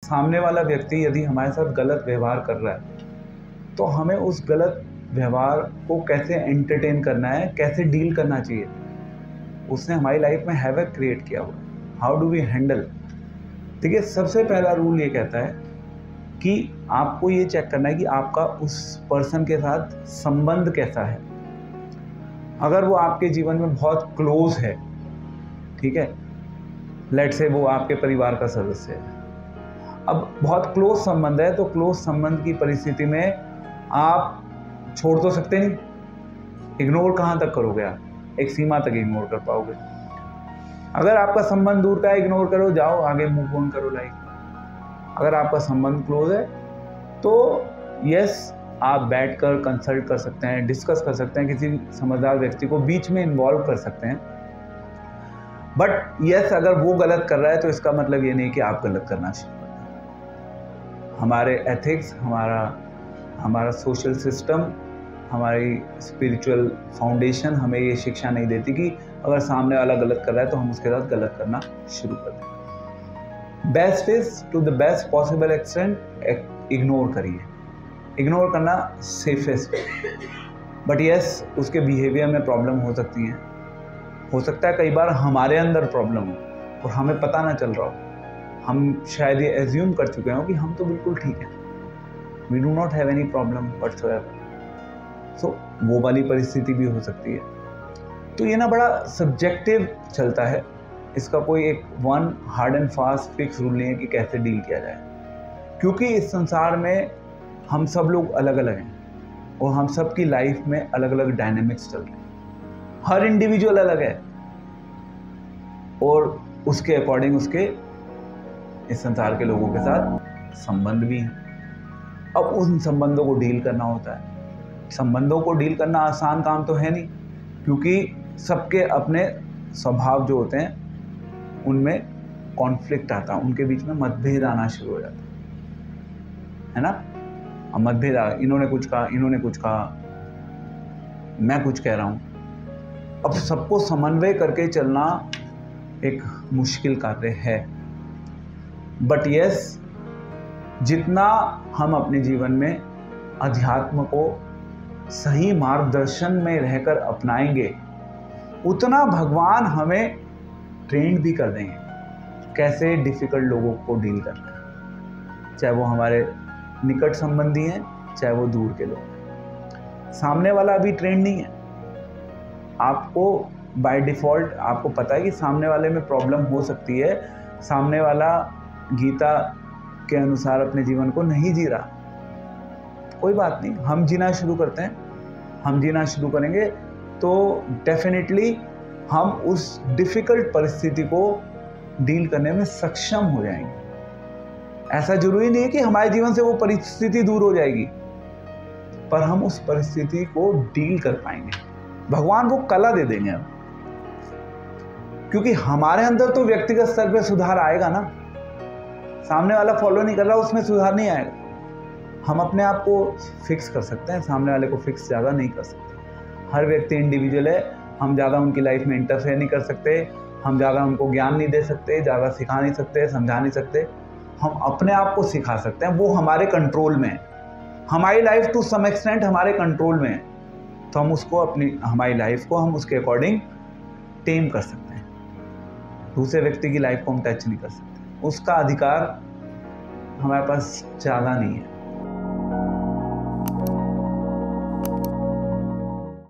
सामने वाला व्यक्ति यदि हमारे साथ गलत व्यवहार कर रहा है तो हमें उस गलत व्यवहार को कैसे एंटरटेन करना है, कैसे डील करना चाहिए। उसने हमारी लाइफ में हैवक क्रिएट किया हुआ, हाउ डू वी हैंडल। ठीक है, सबसे पहला रूल ये कहता है कि आपको ये चेक करना है कि आपका उस पर्सन के साथ संबंध कैसा है। अगर वो आपके जीवन में बहुत क्लोज है, ठीक है, लेट से वो आपके परिवार का सदस्य है, अब बहुत क्लोज संबंध है, तो क्लोज संबंध की परिस्थिति में आप छोड़ तो सकते नहीं, इग्नोर कहाँ तक करोगे आप, एक सीमा तक इग्नोर कर पाओगे। अगर आपका संबंध दूर का है, इग्नोर करो, जाओ आगे मूव ऑन करो लाइफ। अगर आपका संबंध क्लोज है तो यस, आप बैठकर कंसल्ट कर सकते हैं, डिस्कस कर सकते हैं, किसी समझदार व्यक्ति को बीच में इन्वॉल्व कर सकते हैं। बट यस, अगर वो गलत कर रहा है तो इसका मतलब ये नहीं कि आप गलत करना शुरू कर दें। हमारे एथिक्स, हमारा सोशल सिस्टम, हमारी स्पिरिचुअल फाउंडेशन हमें ये शिक्षा नहीं देती कि अगर सामने वाला गलत कर रहा है तो हम उसके साथ गलत करना शुरू कर दें। Best is to the best possible extent ignore करिए। इग्नोर करना सेफेस्ट है। बट यस, उसके बिहेवियर में प्रॉब्लम हो सकती है। हो सकता है कई बार हमारे अंदर प्रॉब्लम हो और हमें पता ना चल रहा हो। हम शायद ये एज्यूम कर चुके हो कि हम तो बिल्कुल ठीक हैं, we do not have any problem whatsoever. So वो वाली परिस्थिति भी हो सकती है। तो ये ना बड़ा सब्जेक्टिव चलता है, इसका कोई एक one hard and fast fix rule नहीं है कि कैसे डील किया जाए, क्योंकि इस संसार में हम सब लोग अलग अलग हैं और हम सब की लाइफ में अलग अलग डायनेमिक्स चल रहे हैं। हर इंडिविजुअल अलग है और उसके अकॉर्डिंग उसके इस संसार के लोगों के साथ संबंध भी हैं। अब उन संबंधों को डील करना होता है। संबंधों को डील करना आसान काम तो है नहीं, क्योंकि सबके अपने स्वभाव जो होते हैं उनमें कॉन्फ्लिक्ट आता है, उनके बीच में मतभेद आना शुरू हो जाता है ना। अब मतभेद आ, इन्होंने कुछ कहा, इन्होंने कुछ कहा, मैं कुछ कह रहा हूँ। अब सबको समन्वय करके चलना एक मुश्किल कार्य है। बट यस, जितना हम अपने जीवन में अध्यात्म को सही मार्गदर्शन में रहकर अपनाएंगे, उतना भगवान हमें ट्रेंड भी कर देंगे कैसे डिफिकल्ट लोगों को डील करना है, चाहे वो हमारे निकट संबंधी हैं, चाहे वो दूर के लोग हैं। सामने वाला अभी ट्रेंड नहीं है। आपको बाय डिफ़ॉल्ट आपको पता है कि सामने वाले में प्रॉब्लम हो सकती है, सामने वाला गीता के अनुसार अपने जीवन को नहीं जी रहा। कोई बात नहीं, हम जीना शुरू करते हैं, हम जीना शुरू करेंगे तो डेफिनेटली हम उस डिफ़िकल्ट परिस्थिति को डील करने में सक्षम हो जाएंगे। ऐसा जरूरी नहीं है कि हमारे जीवन से वो परिस्थिति दूर हो जाएगी, पर हम उस परिस्थिति को डील कर पाएंगे। भगवान वो कला दे देंगे हम, क्योंकि हमारे अंदर तो व्यक्तिगत स्तर पे सुधार आएगा ना। सामने वाला फॉलो नहीं कर रहा, उसमें सुधार नहीं आएगा। हम अपने आप को फिक्स कर सकते हैं, सामने वाले को फिक्स ज़्यादा नहीं कर सकते। हर व्यक्ति इंडिविजुअल है, हम ज़्यादा उनकी लाइफ में इंटरफेयर नहीं कर सकते, हम ज़्यादा उनको ज्ञान नहीं दे सकते, ज़्यादा सिखा नहीं सकते, समझा नहीं सकते। हम अपने आप को सिखा सकते हैं, वो हमारे कंट्रोल में है। हमारी लाइफ टू सम एक्सटेंट हमारे कंट्रोल में है, तो हम उसको हमारी लाइफ को हम उसके अकॉर्डिंग टेम कर सकते हैं। दूसरे व्यक्ति की लाइफ को हम टच नहीं कर सकते, उसका अधिकार हमारे पास ज़्यादा नहीं है।